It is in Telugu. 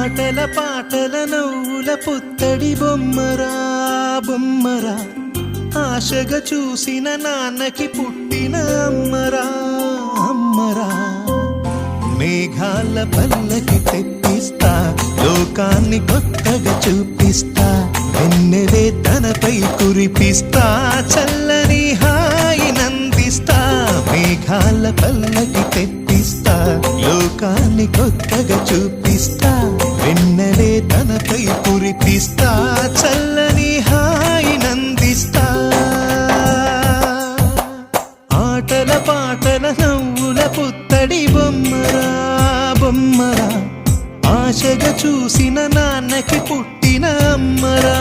ఆటల పాటల నవ్వుల పుత్తడి బొమ్మరా బొమ్మరా, ఆశగా చూసిన నాన్నకి పుట్టిన అమ్మరా అమ్మరా. మేఘాల పల్లకి తెప్పిస్తా, లోకాన్ని కొత్తగా చూపిస్తా, వెన్నెలే తనపై కురిపిస్తా, చల్లని హాయి నందిస్తా. మేఘాల పల్లకి తెప్పిస్తా, లోకాన్ని కొత్తగా చూపిస్తా, వెన్నెలే తనపై కురిపిస్తా, చల్లని హాయి నందిస్తా. ఆటల పాటల నవ్వుల పుత్తడి బొమ్మరా బొమ్మరా, ఆశగా చూసిన నాన్నకి పుట్టిన అమ్మరా